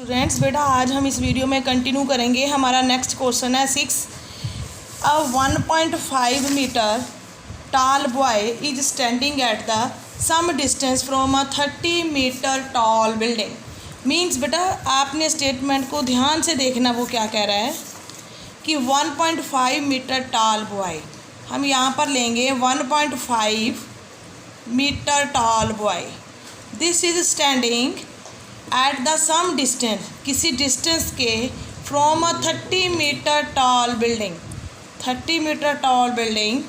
Students बेटा आज हम इस वीडियो में कंटिन्यू करेंगे। हमारा नेक्स्ट क्वेश्चन है 6। A 1.5 metre tall boy is standing at the some distance from a 30 metre tall building. Means बेटा आपने स्टेटमेंट को ध्यान से देखना, वो क्या कह रहा है कि 1.5 मीटर टाल बॉय, हम यहाँ पर लेंगे 1.5 metre tall boy, this is standing at the some distance, किसी डिस्टेंस के from a 30 metre tall building, 30 metre tall building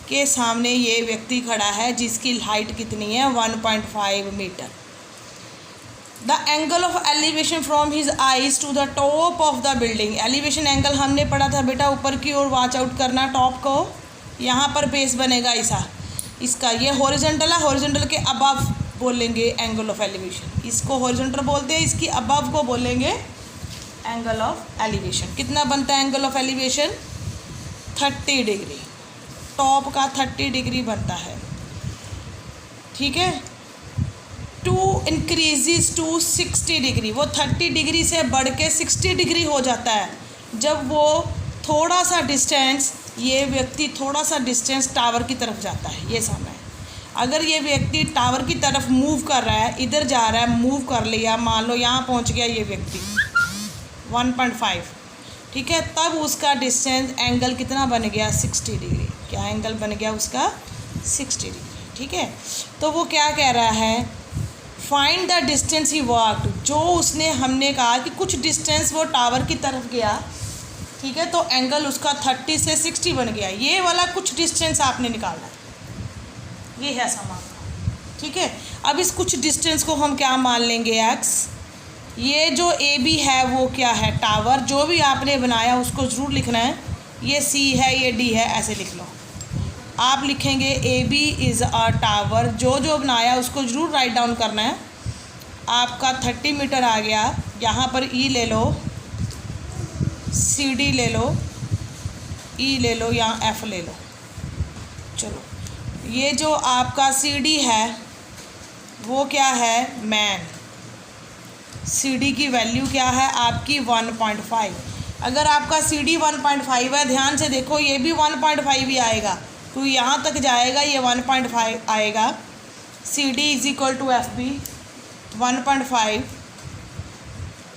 के सामने ये व्यक्ति खड़ा है जिसकी हाइट कितनी है 1.5 metre. The angle of elevation from his eyes to the top of the building. Elevation angle हमने पढ़ा था बेटा, ऊपर की ओर वॉच आउट करना टॉप को, यहाँ पर बेस बनेगा इसका ये हॉरिजॉन्टल है, हॉरिजॉन्टल के अबव बोलेंगे एंगल ऑफ एलिवेशन, इसको हॉरिजॉन्टल बोलते हैं, इसकी अबव को बोलेंगे एंगल ऑफ एलिवेशन। कितना बनता है angle of elevation 30 degree, top का 30 डिग्री बनता है, ठीक है। टू इंक्रीजेस टू 60 डिग्री, वो 30 डिग्री से बढ़ के 60 डिग्री हो जाता है जब वो थोड़ा सा डिस्टेंस, ये व्यक्ति थोड़ा सा डिस्टेंस टावर की तरफ जाता है। ये सामने अगर ये व्यक्ति टावर की तरफ मूव कर रहा है, इधर जा रहा है, मूव कर लिया, मान लो यहाँ पहुँच गया ये व्यक्ति 1.5, ठीक है, तब उसका डिस्टेंस एंगल कितना बन गया 60 डिग्री। क्या एंगल बन गया उसका 60 डिग्री, ठीक है। तो वो क्या कह रहा है, find the distance he walked, जो उसने, हमने कहा कि कुछ डिस्टेंस वो टावर की तरफ गया, ठीक है, तो एंगल उसका 30 से 60 बन गया। ये वाला कुछ डिस्टेंस आपने निकालना है, ये है समान, ठीक है। अब इस कुछ डिस्टेंस को हम क्या मान लेंगे x। ये जो ए बी है वो क्या है टावर, जो भी आपने बनाया उसको ज़रूर लिखना है, ये C है, ये D है, ऐसे लिख लो। आप लिखेंगे A B is a tower, जो बनाया उसको ज़रूर राइट डाउन करना है। आपका 30 मीटर आ गया, यहाँ पर E ले लो, CD ले लो, E ले लो, यहाँ F ले लो। चलो ये जो आपका CD है वो क्या है मैन, CD की वैल्यू क्या है आपकी 1.5। अगर आपका CD 1.5 है, ध्यान से देखो ये भी 1.5 ही आएगा, तो यहाँ तक जाएगा, ये 1.5 आएगा। CD is equal to FB 1.5।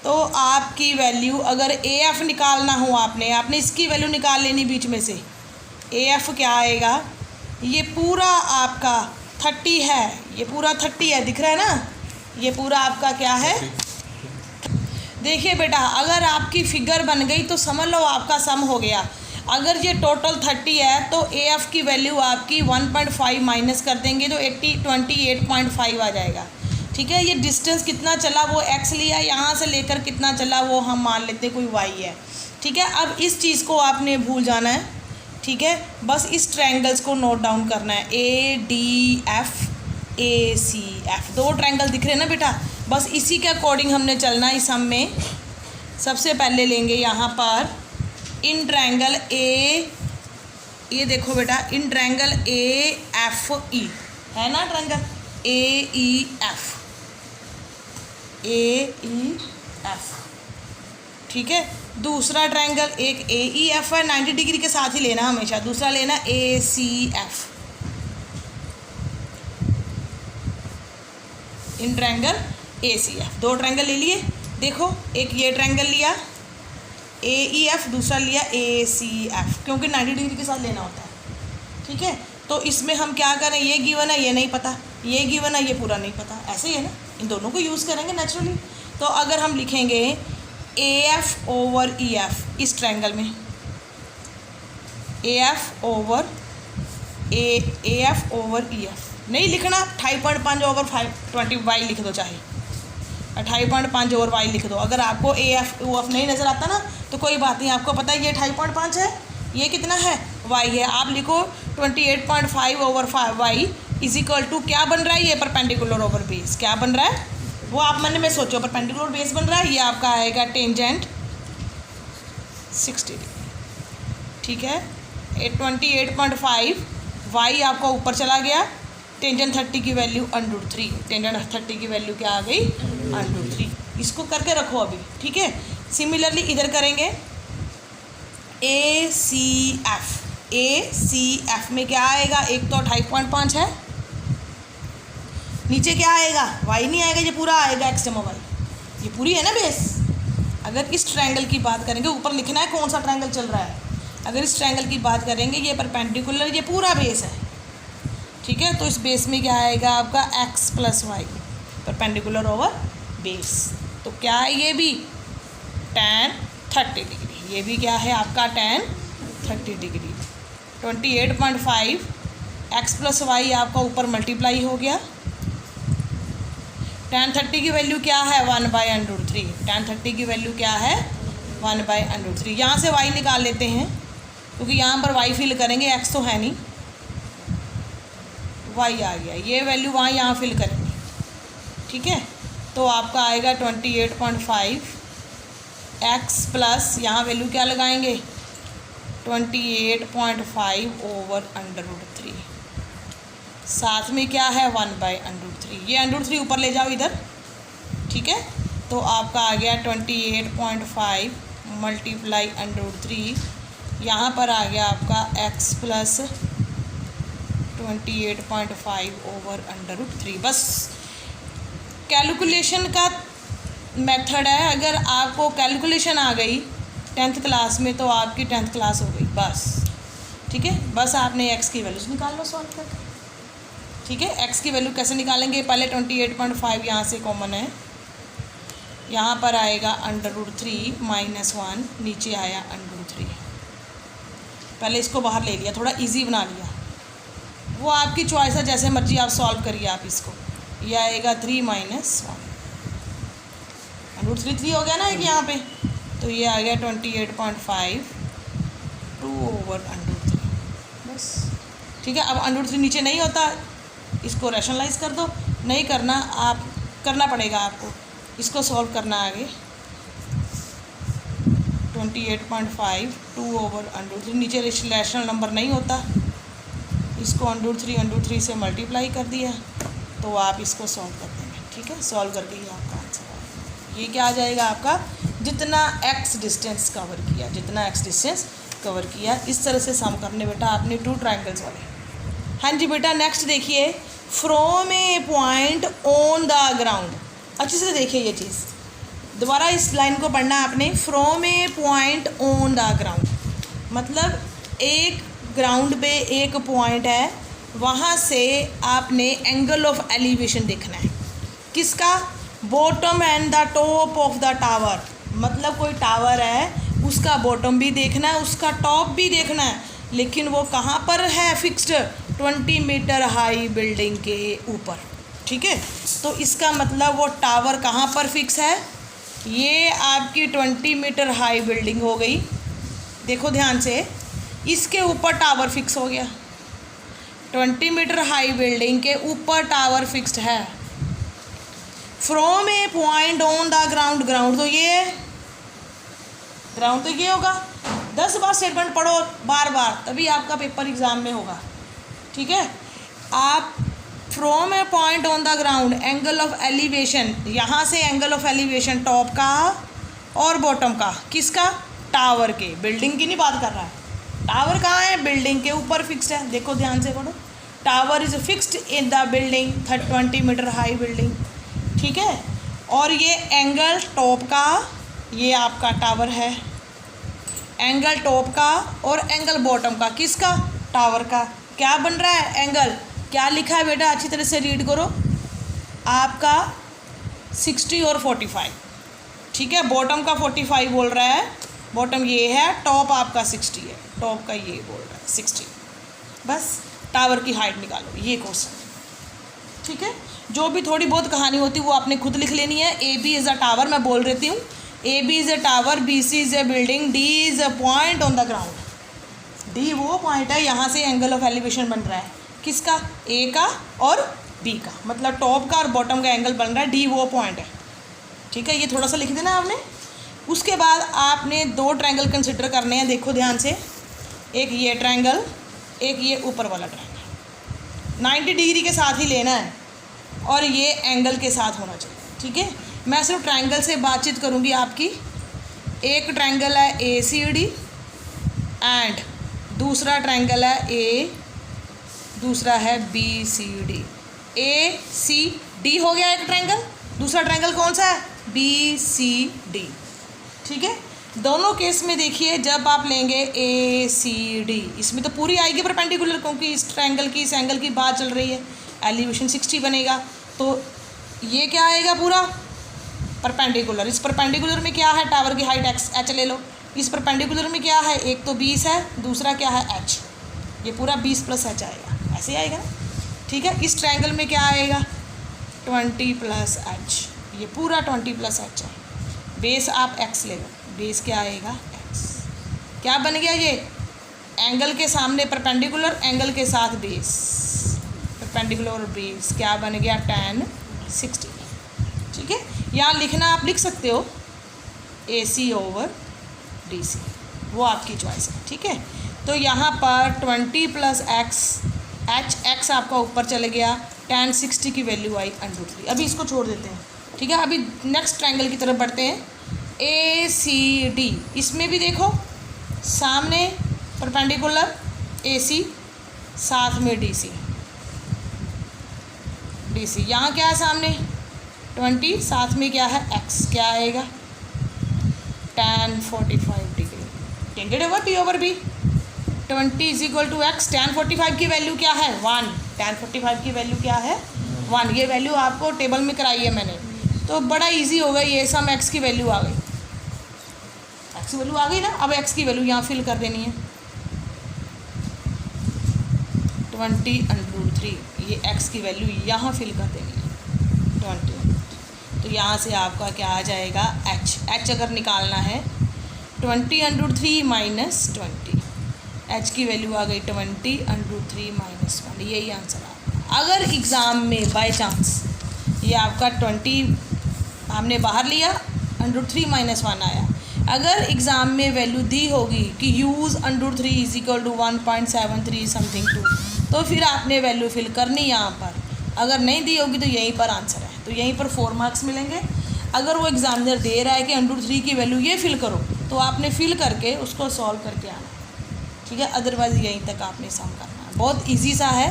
तो आपकी वैल्यू अगर AF निकालना हो, आपने इसकी वैल्यू निकाल लेनी बीच में से। AF क्या आएगा, ये पूरा आपका 30 है, ये पूरा 30 है, दिख रहा है ना, ये पूरा आपका क्या है। देखिए बेटा अगर आपकी फिगर बन गई तो समझ लो आपका सम हो गया। अगर ये टोटल 30 है तो AF की वैल्यू आपकी 1.5 माइनस कर देंगे तो 28.5 आ जाएगा, ठीक है। ये डिस्टेंस कितना चला वो x लिया, यहाँ से लेकर कितना चला वो हम मान लेते कोई y है, ठीक है। अब इस चीज़ को आपने भूल जाना है, ठीक है, बस इस ट्रायंगल्स को नोट डाउन करना है, ADF ACF, दो ट्रायंगल दिख रहे हैं ना बेटा, बस इसी के अकॉर्डिंग हमने चलना है। इस हम में सबसे पहले लेंगे यहाँ पर इन ट्रायंगल A, ये देखो बेटा इन ट्रायंगल AFE है ना, ट्रायंगल AEF, ठीक है। दूसरा ट्रायंगल एक AEF है, 90 डिग्री के साथ ही लेना हमेशा, दूसरा लेना ACF। इन ट्रायंगल ACF, दो ट्रायंगल ले लिए, देखो एक ये ट्रायंगल लिया AEF, दूसरा लिया ACF, क्योंकि 90 डिग्री के साथ लेना होता है, ठीक है। तो इसमें हम क्या करें, ये गिवन है, ये नहीं पता, ये गिवन है, ये पूरा नहीं पता, ऐसे ही है ना, इन दोनों को यूज़ करेंगे नेचुरली। तो अगर हम लिखेंगे AF ओवर EF इस ट्रायंगल में, AF ओवर EF नहीं लिखना, 28.5 ओवर 20 y लिख दो, चाहे 28.5 ओवर y लिख दो। अगर आपको AF OF नहीं नज़र आता ना तो कोई बात नहीं, आपको पता है ये 28.5 है, ये कितना है y है, आप लिखो 28.5 over y is equal to क्या बन रहा है, ये परपेंडिकुलर ओवर बेस, क्या बन रहा है वो आप मन में सोचो, परपेंडिकुलर बेस बन रहा है, ये आपका आएगा टेंजेंट 60 डिग्री, ठीक है। 28.5 y आपका ऊपर चला गया, टेंजेंट 30 की वैल्यू √3, टेंजेंट 30 की वैल्यू क्या आ गई √3। इसको करके रखो अभी, ठीक है। सिमिलरली इधर करेंगे ACF में क्या आएगा, एक तो 28.5 है, नीचे क्या आएगा, y नहीं आएगा, ये पूरा आएगा x जमा y, ये पूरी है ना बेस। अगर इस ट्रायंगल की बात करेंगे, ऊपर लिखना है कौन सा ट्रायंगल चल रहा है, अगर इस ट्रायंगल की बात करेंगे ये परपेंडिकुलर, ये पूरा बेस है, ठीक है। तो इस बेस में क्या आएगा आपका x + y perpendicular over base. तो क्या है ये भी tan 30 डिग्री, ये भी क्या है आपका tan 30 डिग्री। 28.5 x + y आपका ऊपर मल्टीप्लाई हो गया। tan 30 की वैल्यू क्या है 1/√3, tan 30 की वैल्यू क्या है 1/√3। यहाँ से y निकाल लेते हैं क्योंकि यहाँ पर y फिल करेंगे, x तो है नहीं, y आ गया, ये वैल्यू वहाँ यहाँ फिल करेंगे, ठीक है। तो आपका आएगा 28.5 x प्लस यहाँ वैल्यू क्या लगाएंगे 28.5/√3, साथ में क्या है 1/√3, ये √3 ऊपर ले जाओ इधर, ठीक है। तो आपका आ गया 28.5 × √3, यहाँ पर आ गया आपका x प्लस 28.5/√3। बस कैलकुलेशन का मेथड है, अगर आपको कैलकुलेशन आ गई 10th क्लास में तो आपकी 10th क्लास हो गई बस, ठीक है। बस आपने x की वैल्यूज निकाल लो सॉल्व करके, ठीक है। x की वैल्यू कैसे निकालेंगे, पहले 28.5 यहाँ से कॉमन है, यहाँ पर आएगा √3 - 1, नीचे आया √3, पहले इसको बाहर ले लिया, थोड़ा इजी बना लिया, वो आपकी चॉइस है, जैसे मर्जी आप सॉल्व करिए आप इसको। ये आएगा 3 - 1, √3 हो गया ना एक यहाँ पे, तो ये आ गया 28.5 2/√3, बस, ठीक है। अब √3 नीचे नहीं होता, इसको रैशनलाइज कर दो, नहीं करना आप करना पड़ेगा आपको, इसको सॉल्व करना आगे। 28.5 2/√3, नीचे रैशनल नंबर नहीं होता, इसको √3 से मल्टीप्लाई कर दिया तो आप इसको सॉल्व कर देंगे, ठीक है। सॉल्व करके ही आपका आंसर आएगा। ये क्या आ जाएगा आपका, जितना x डिस्टेंस कवर किया, जितना x डिस्टेंस कवर किया, इस तरह से सम करने बेटा आपने 2 ट्रायंगल्स वाले। हाँ जी बेटा, नेक्स्ट देखिए, from A point on the ground, अच्छे से देखिए ये चीज़, दोबारा इस लाइन को पढ़ना आपने। From A point on the ground मतलब एक ग्राउंड पे एक पॉइंट है, वहाँ से आपने एंगल ऑफ एलिवेशन देखना है, किसका, bottom and the top of the tower, मतलब कोई टावर है उसका बॉटम भी देखना है, उसका टॉप भी देखना है, लेकिन वो कहाँ पर है फिक्स्ड, 20 मीटर हाई बिल्डिंग के ऊपर, ठीक है। तो इसका मतलब वो टावर कहाँ पर फिक्स है, ये आपकी 20 मीटर हाई बिल्डिंग हो गई, देखो ध्यान से, इसके ऊपर टावर फिक्स हो गया, 20 मीटर हाई बिल्डिंग के ऊपर टावर फिक्स्ड है। From A point on the ground, ground तो ये होगा, 10 बार स्टेटमेंट पढ़ो बार बार, तभी आपका पेपर एग्ज़ाम में होगा, ठीक है। आप from A point on the ground, angle of elevation, यहाँ से एंगल ऑफ एलिवेशन टॉप का और बॉटम का, किसका, टावर के, बिल्डिंग की नहीं बात कर रहा है, टावर कहाँ है, बिल्डिंग के ऊपर फिक्स्ड है, देखो ध्यान से पढ़ो, tower is fixed in the building, 20 metre high building, ठीक है। और ये एंगल टॉप का, ये आपका टावर है, एंगल टॉप का और एंगल बॉटम का, किसका, टावर का, क्या बन रहा है, एंगल, क्या लिखा है बेटा, अच्छी तरह से रीड करो, आपका 60 और 45, ठीक है। बॉटम का 45 बोल रहा है, बॉटम ये है, टॉप आपका 60 है, टॉप का ये बोल रहा है 60, बस टावर की हाइट निकालो, ये क्वेश्चन, ठीक है। जो भी थोड़ी बहुत कहानी होती है वो आपने खुद लिख लेनी है। A B is a tower, मैं बोल रही हूँ, A B is a tower, B C is a building, D is a point on the ground, D वो पॉइंट है, यहाँ से एंगल ऑफ एलिवेशन बन रहा है, किसका, ए का और बी का, मतलब टॉप का और बॉटम का एंगल बन रहा है, डी वो पॉइंट है, ठीक है। ये थोड़ा सा लिख देना आपने। उसके बाद आपने 2 ट्रायंगल कंसिडर करने हैं, देखो ध्यान से, एक ये ट्रायंगल, एक ये ऊपर वाला ट्रायंगल, 90 डिग्री के साथ ही लेना है और ये एंगल के साथ होना चाहिए, ठीक है। मैं सिर्फ ट्रायंगल से बातचीत करूँगी आपकी। एक ट्रायंगल है ACD एंड दूसरा ट्रायंगल है दूसरा है BCD। ACD हो गया एक ट्रायंगल, दूसरा ट्रायंगल कौन सा है? BCD। ठीक है, दोनों केस में देखिए जब आप लेंगे ACD, इसमें तो पूरी आएगी परपेंडिकुलर, क्योंकि इस ट्रायंगल की इस एंगल की बात चल रही है। एलिवेशन 60 बनेगा, तो ये क्या आएगा? पूरा परपेंडिकुलर। इस परपेंडिकुलर में क्या है? टावर की हाइट h ले लो। इस परपेंडिकुलर में क्या है? एक तो 20 है, दूसरा क्या है? h। ये पूरा 20 + h आएगा, ऐसे आएगा ना। ठीक है, इस ट्रायंगल में क्या आएगा? 20 + h, ये पूरा 20 + h है। बेस आप x ले लो, बेस क्या आएगा? x। क्या बन गया ये? एंगल के सामने परपेंडिकुलर, एंगल के साथ बेस, परपेंडिकुलर और बेस क्या बन गया? tan 60। ठीक है, यहाँ लिखना आप लिख सकते हो AC/DC, वो आपकी चॉइस है। ठीक है, तो यहाँ पर 20 + x आपका ऊपर चले गया, tan 60 की वैल्यू आई √3। अभी इसको छोड़ देते हैं। ठीक है, अभी नेक्स्ट ट्रायंगल की तरफ बढ़ते हैं। ACD, इसमें भी देखो सामने परपेंडिकुलर AC, साथ में DC। यहाँ क्या है? सामने 20, साथ में क्या है? x। क्या आएगा? tan 45 degree. Tended over P/B। 20 = x। tan 45 की वैल्यू क्या है? 1। tan 45 की वैल्यू क्या है? 1। ये वैल्यू आपको टेबल में कराई है मैंने, तो बड़ा इजी हो गई। ये सम x की वैल्यू आ गई, x की वैल्यू आ गई ना। अब x की वैल्यू यहाँ फिल कर देनी है, 20√3। ये x की वैल्यू यहाँ फिल कर देनी है 20। तो यहाँ से आपका क्या आ जाएगा? h अगर निकालना है 20√3 - 20, h की वैल्यू आ गई 20√3 - 1। यही आंसर आपका। अगर एग्ज़ाम में बाय चांस ये आपका 20 हमने बाहर लिया, √3 - 1 आया, अगर एग्ज़ाम में वैल्यू दी होगी कि यूज़ √3 = 1.73 समथिंग 2, तो फिर आपने वैल्यू फिल करनी यहाँ पर। अगर नहीं दी होगी तो यहीं पर आंसर है, तो यहीं पर 4 मार्क्स मिलेंगे। अगर वो एग्ज़ामिनर दे रहा है कि √3 की वैल्यू ये फिल करो, तो आपने फिल करके उसको सॉल्व करके आना है। ठीक है, अदरवाइज़ यहीं तक आपने सम करना है। बहुत ईजी सा है।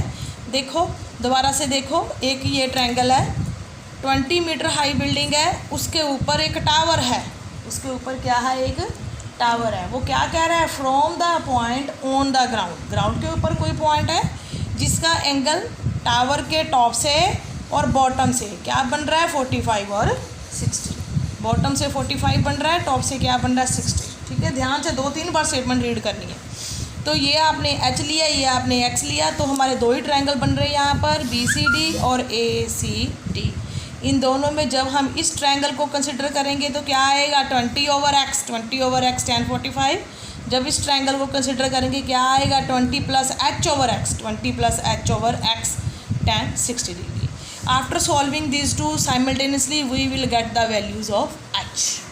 देखो दोबारा से देखो, एक ये ट्रायंगल है, 20 मीटर हाई बिल्डिंग है, उसके ऊपर एक टावर है। उसके ऊपर क्या है? एक टावर है। वो क्या कह रहा है? From the point on the ground. Ground के ऊपर कोई पॉइंट है जिसका एंगल टावर के टॉप से और बॉटम से क्या बन रहा है? 45 और 60। बॉटम से 45 बन रहा है, टॉप से क्या बन रहा है? 60। ठीक है, ध्यान से 2-3 बार स्टेटमेंट रीड करनी है। तो ये आपने h लिया, ये आपने x लिया, तो हमारे 2 ही ट्रायंगल बन रहे हैं यहाँ पर, BCD और ACD। इन दोनों में जब हम इस ट्रायंगल को कंसिडर करेंगे तो क्या आएगा? 20/x, 20/x tan 45। जब इस ट्रायंगल को कंसिडर करेंगे क्या आएगा? 20 + h/x, 20 + h/x tan 60 degree. After solving these two simultaneously, we will get the values of h.